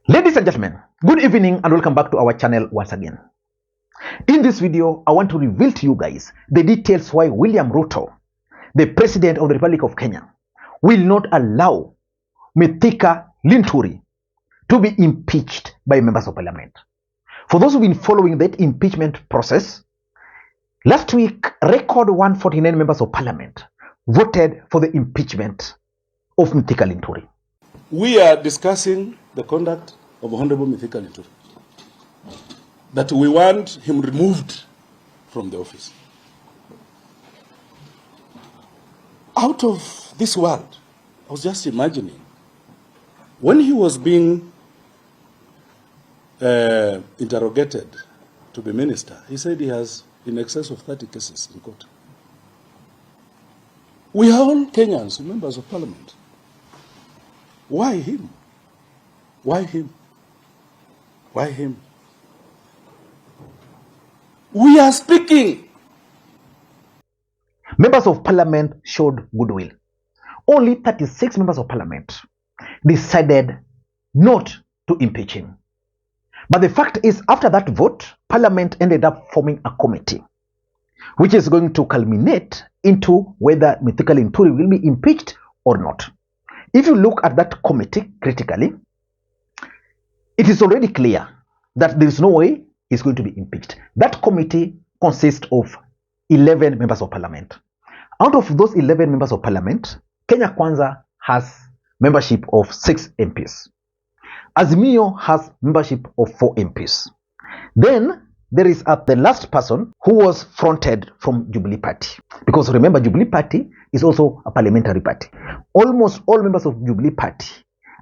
Ladies and gentlemen, good evening and welcome back to our channel once again. In this video, I want to reveal to you guys the details why William Ruto, the President of the Republic of Kenya, will not allow Mithika Linturi to be impeached by members of parliament. For those who've been following that impeachment process, last week, record 149 members of parliament voted for the impeachment of Mithika Linturi. We are discussing the conduct of Honorable Mithika Linturi, that we want him removed from the office. Out of this world, I was just imagining, when he was being interrogated to be minister, he said he has in excess of 30 cases in court. We are all Kenyans, members of parliament. Why him? Why him? Why him? We are speaking. Members of parliament showed goodwill. Only 36 members of parliament decided not to impeach him. But the fact is, after that vote, parliament ended up forming a committee, which is going to culminate into whether Mithika Linturi will be impeached or not. If you look at that committee critically, it is already clear that there is no way he's going to be impeached. That committee consists of 11 members of parliament. Out of those 11 members of parliament, Kenya Kwanza has membership of 6 MPs. Azimio has membership of 4 MPs. Then there is the last person who was fronted from Jubilee Party. Because remember, Jubilee Party is also a parliamentary party. Almost all members of Jubilee Party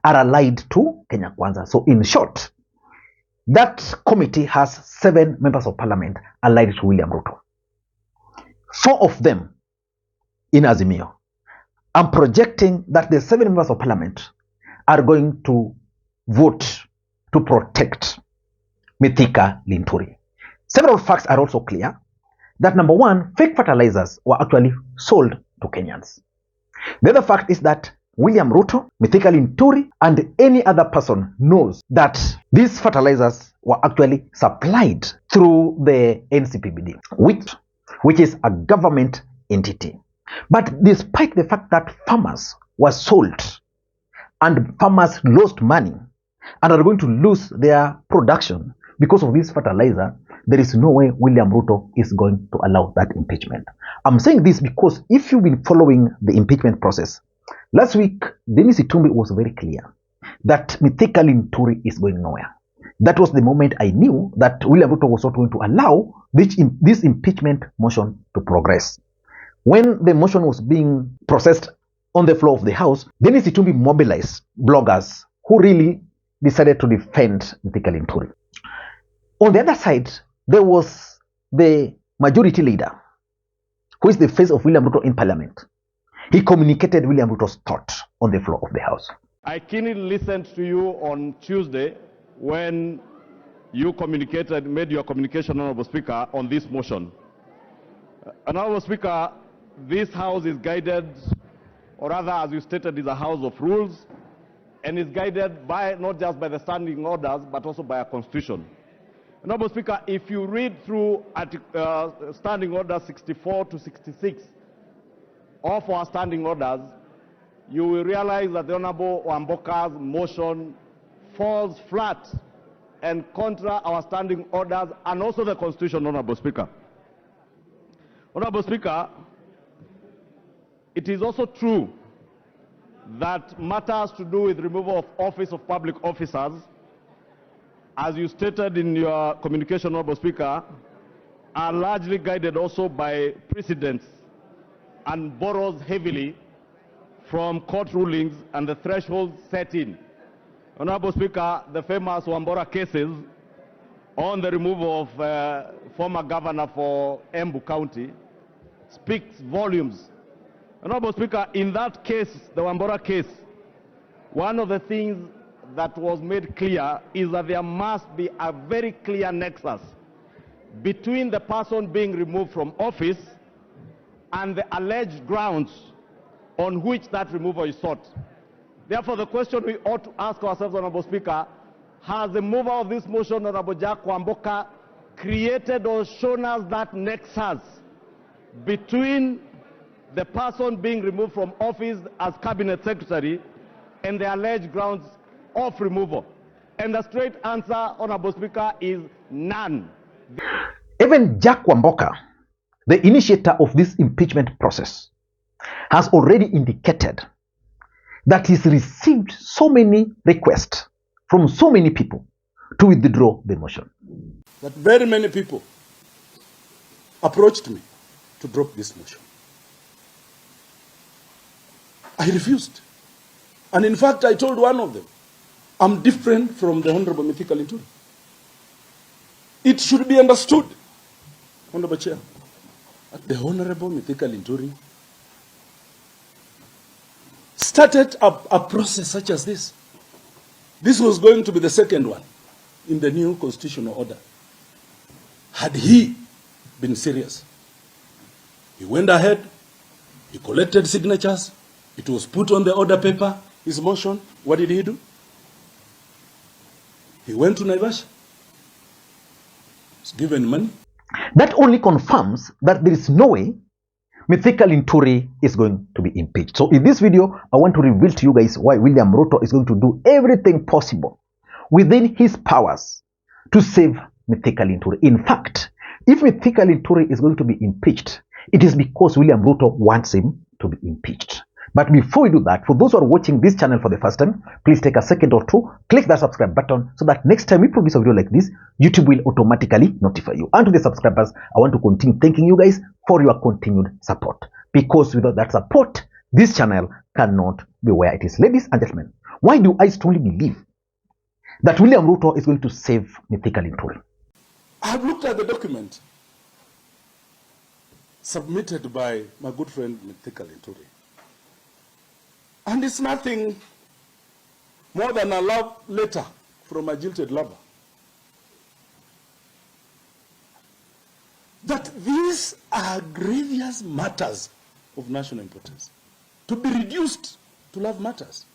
are allied to Kenya Kwanza. So in short, that committee has 7 members of parliament allied to William Ruto. 4 of them in Azimio. I'm projecting that the 7 members of parliament are going to vote to protect Mithika Linturi. Several facts are also clear. That number one, fake fertilizers were actually sold to Kenyans. The other fact is that William Ruto, Mithika Linturi, and any other person knows that these fertilizers were actually supplied through the NCPBD, which is a government entity. But despite the fact that farmers were sold and farmers lost money and are going to lose their production because of this fertilizer, there is no way William Ruto is going to allow that impeachment. I'm saying this because if you've been following the impeachment process, last week, Dennis Itumbi was very clear that Mithika Linturi is going nowhere. That was the moment I knew that William Ruto was not going to allow this impeachment motion to progress. When the motion was being processed on the floor of the House, Dennis Itumbi mobilized bloggers who really decided to defend Mithika Linturi. On the other side, there was the majority leader, who is the face of William Ruto in parliament. He communicated William Ruto's thought on the floor of the House. I keenly listened to you on Tuesday when you made your communication, Honorable Speaker, on this motion. Honorable Speaker, this House is guided, or rather, as you stated, is a house of rules, and is guided by not just by the standing orders, but also by a constitution. Honorable Speaker, if you read through standing orders 64 to 66 of our standing orders, you will realize that the Honorable Wamboka's motion falls flat and contra our standing orders and also the Constitution, Honorable Speaker. Honorable Speaker, it is also true that matters to do with removal of office of public officers, as you stated in your communication, Honorable Speaker, are largely guided also by precedents and borrows heavily from court rulings and the thresholds set in. Honorable Speaker, the famous Wambora cases on the removal of former governor for Embu County speaks volumes. Honorable Speaker, in that case, the Wambora case, one of the things that was made clear is that there must be a very clear nexus between the person being removed from office and the alleged grounds on which that removal is sought. Therefore, the question we ought to ask ourselves, Honorable Speaker, has the mover of this motion, Honorable Jack Wamboka, created or shown us that nexus between the person being removed from office as cabinet secretary and the alleged grounds of removal? And the straight answer, Honorable Speaker, is none. Even Jack Wamboka, the initiator of this impeachment process, has already indicated that he's received so many requests from so many people to withdraw the motion. That very many people approached me to drop this motion. I refused. And in fact, I told one of them, I'm different from the Honorable Mithika Linturi. It should be understood, Honorable Chair, that the Honorable Mithika Linturi started a process such as this. This was going to be the second one in the new constitutional order. Had he been serious, he went ahead, he collected signatures, it was put on the order paper, his motion. What did he do? He went to Naivasha, was given money. That only confirms that there is no way Mithika Linturi is going to be impeached. So in this video, I want to reveal to you guys why William Ruto is going to do everything possible within his powers to save Mithika Linturi. In fact, if Mithika Linturi is going to be impeached, it is because William Ruto wants him to be impeached. But before we do that, for those who are watching this channel for the first time, please take a second or two, click that subscribe button so that next time we produce a video like this, YouTube will automatically notify you. And to the subscribers, I want to continue thanking you guys for your continued support. Because without that support, this channel cannot be where it is. Ladies and gentlemen, why do I strongly believe that William Ruto is going to save Mithika Linturi? I have looked at the document submitted by my good friend Mithika Linturi. And it's nothing more than a love letter from a jilted lover. That these are grievous matters of national importance to be reduced to love matters.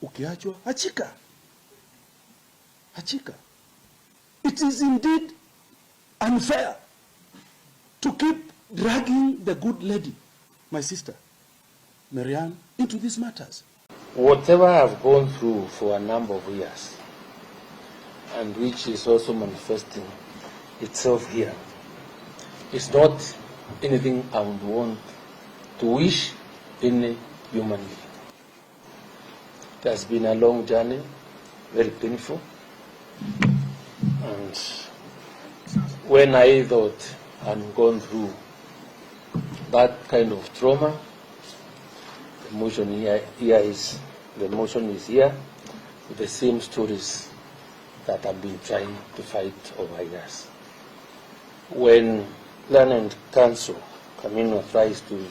Ukiachwa, achika. Achika. It is indeed unfair to keep dragging the good lady, my sister, Marianne, into these matters. Whatever I've gone through for a number of years, and which is also manifesting itself here, is not anything I would want to wish any human being. It has been a long journey, very painful, and when I thought I'd gone through that kind of trauma, the motion is here with the same stories that I've been trying to fight over years. When Learned Council Camino tries to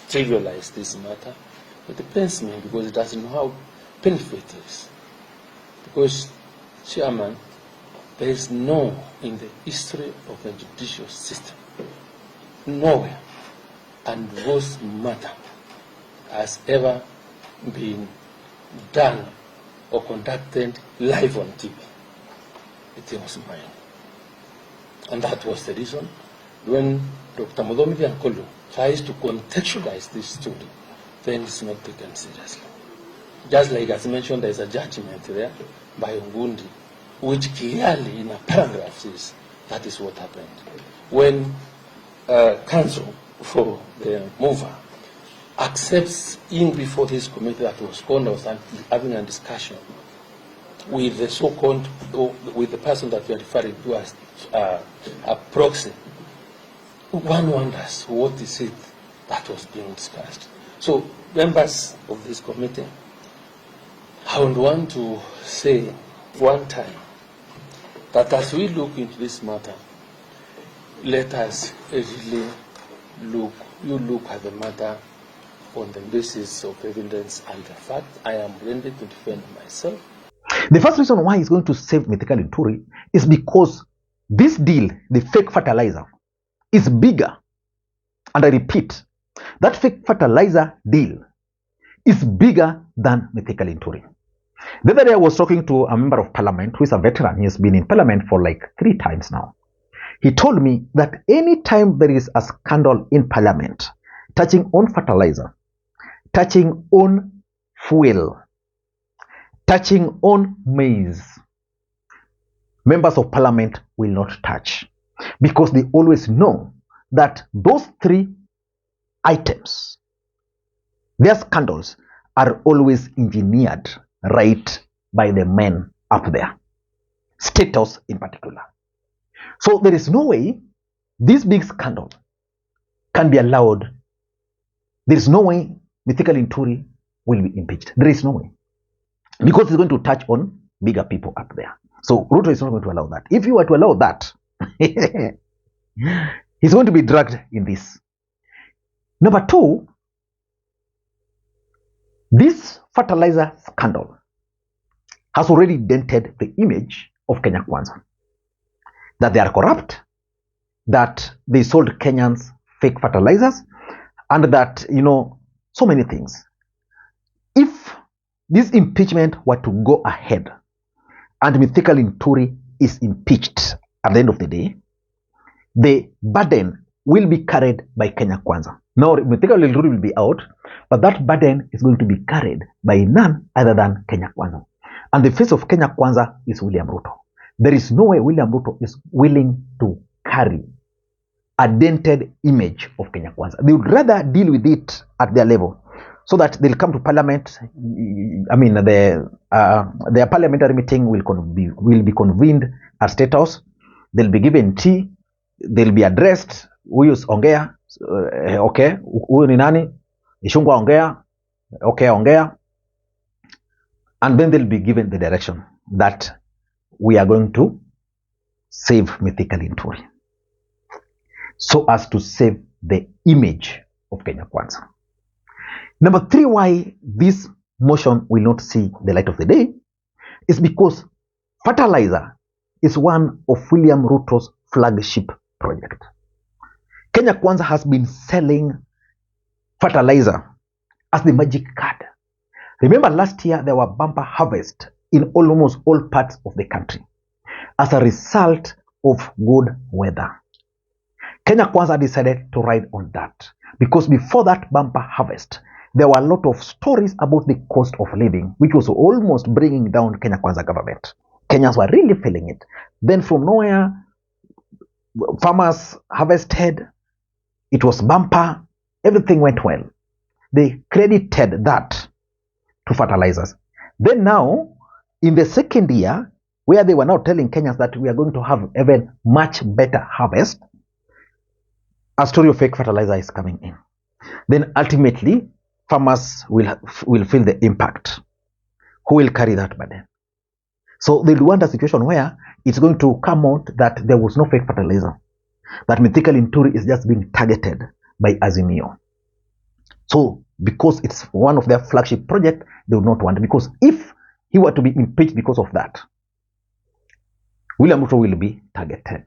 trivialize this matter, it pains me because it doesn't know how painful it is. Because, Chairman, there is no in the history of the judicial system, nowhere, and this matter has ever been done or conducted live on TV. It was mine. And that was the reason when Dr. Muthomithia Nkulu tries to contextualize this story, then it's not taken seriously. Just like as mentioned, there's a judgment there by Ngundi, which clearly in a paragraph says that is what happened. When counsel for the mover accepts in before this committee that was called, was having a discussion with the so-called, with the person that we are referring to as a proxy, one wonders what is it that was being discussed. So, members of this committee, I would want to say one time that as we look into this matter, let us really look at the matter on the basis of evidence and the fact. I am ready to defend myself. The first reason why he's going to save Mithika Linturi is because this deal, the fake fertilizer, is bigger. And I repeat, that fake fertilizer deal is bigger than Mithika Linturi. The other day I was talking to a member of parliament who is a veteran. He has been in parliament for like 3 times now. He told me that anytime there is a scandal in parliament touching on fertilizer, touching on fuel, touching on maize, members of parliament will not touch, because they always know that those 3 items, their scandals, are always engineered right by the men up there, State House in particular. So there is no way this big scandal can be allowed. There is no way Mithika Linturi will be impeached. There is no way, because it's going to touch on bigger people up there. So Ruto is not going to allow that. If you were to allow that, he's going to be dragged in this. Number 2, this fertilizer scandal has already dented the image of Kenya Kwanza. That they are corrupt, that they sold Kenyans fake fertilizers, and that, so many things. If this impeachment were to go ahead and Mithika Linturi is impeached at the end of the day, the burden will be carried by Kenya Kwanza. Now, Mithika Linturi will be out, but that burden is going to be carried by none other than Kenya Kwanza. And the face of Kenya Kwanza is William Ruto. There is no way William Ruto is willing to carry a dented image of Kenya Kwanza. They would rather deal with it at their level, so that they'll come to parliament. I mean, their parliamentary meeting will be convened at State House. They'll be given tea. They'll be addressed. Huyus ongea, okay. Huyu ni nani? Ishungwa ongea, okay, ongea. And then they'll be given the direction that we are going to save Mithika Linturi, so as to save the image of Kenya Kwanza. Number 3, why this motion will not see the light of the day is because fertilizer is one of William Ruto's flagship project. Kenya Kwanza has been selling fertilizer as the magic card. Remember, last year there were bumper harvests in almost all parts of the country as a result of good weather. Kenya Kwanza decided to ride on that, because before that bumper harvest, there were a lot of stories about the cost of living, which was almost bringing down Kenya Kwanza government. Kenyans were really feeling it. Then from nowhere, farmers harvested, it was bumper, everything went well. They credited that to fertilizers. Then now, in the second year, where they were now telling Kenyans that we are going to have even much better harvest, a story of fake fertilizer is coming in. Then ultimately, farmers will feel the impact. Who will carry that burden? So they'll want a situation where it's going to come out that there was no fake fertilizer, that Mithika Linturi is just being targeted by Azimio. So because it's one of their flagship projects, they would not want it, because if he were to be impeached because of that, William Ruto will be targeted,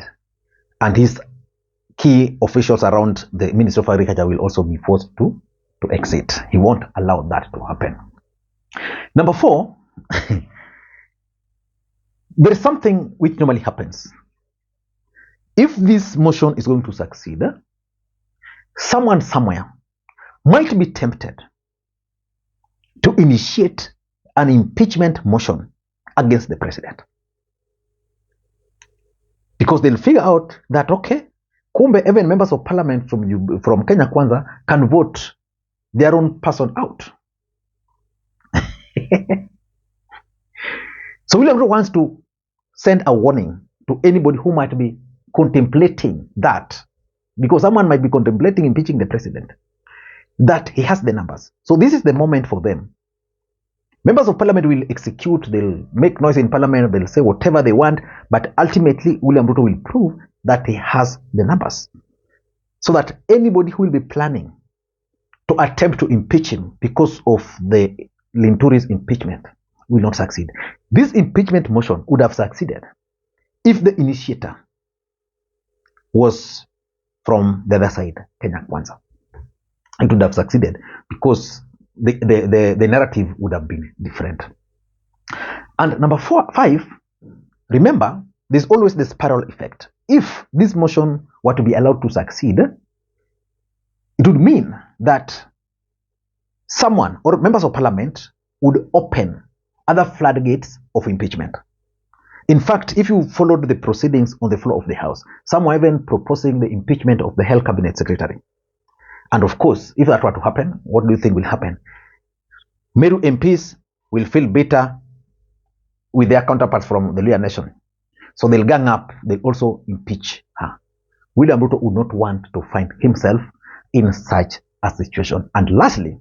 and his key officials around the Ministry of Agriculture will also be forced to exit. He won't allow that to happen. Number 4, there is something which normally happens. If this motion is going to succeed, someone somewhere might be tempted to initiate an impeachment motion against the president, because they'll figure out that, okay, kumbe even members of parliament from Kenya Kwanza can vote their own person out. So William Ruto wants to send a warning to anybody who might be contemplating that, because someone might be contemplating impeaching the president, that he has the numbers. So this is the moment for them. Members of parliament will execute, they'll make noise in parliament, they'll say whatever they want, but ultimately William Ruto will prove that he has the numbers, so that anybody who will be planning to attempt to impeach him because of the Linturi's impeachment will not succeed. This impeachment motion would have succeeded if the initiator was from the other side, Kenya Kwanza. It would have succeeded because the narrative would have been different. And number 5, remember, there's always the spiral effect. If this motion were to be allowed to succeed, it would mean that someone or members of parliament would open other floodgates of impeachment. In fact, if you followed the proceedings on the floor of the House, some were even proposing the impeachment of the Health Cabinet Secretary. And of course, if that were to happen, what do you think will happen? Meru MPs will feel bitter with their counterparts from the Luhya nation. So they'll gang up, they'll also impeach her. William Ruto would not want to find himself in such a situation. And lastly,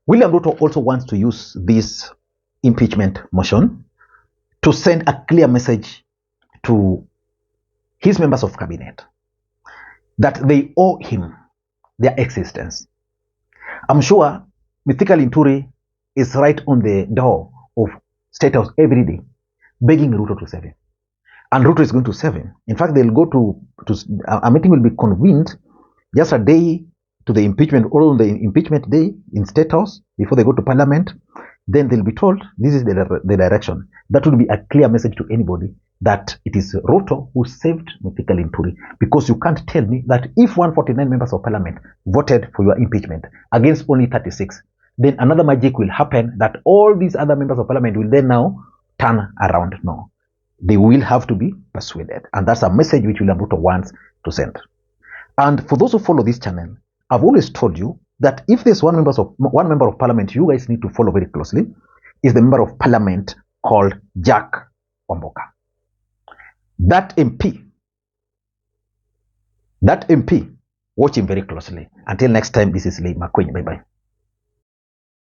William Ruto also wants to use this impeachment motion to send a clear message to his members of cabinet that they owe him their existence. I'm sure Mithika Linturi is right on the door of State House every day, begging Ruto to save him. And Ruto is going to save him. In fact, they'll go to a meeting will be convened just a day to the impeachment, or on the impeachment day in State House before they go to Parliament. Then they'll be told this is the direction. That would be a clear message to anybody that it is Ruto who saved Mithika Linturi, because you can't tell me that if 149 members of parliament voted for your impeachment against only 36, then another magic will happen that all these other members of parliament will then now turn around. No, they will have to be persuaded, and that's a message which William Ruto wants to send. And for those who follow this channel, I've always told you that if there's one member of parliament you guys need to follow very closely, is the member of parliament called Jack Wamboka. That MP, watch him very closely. Until next time, this is Makwiny. Bye-bye.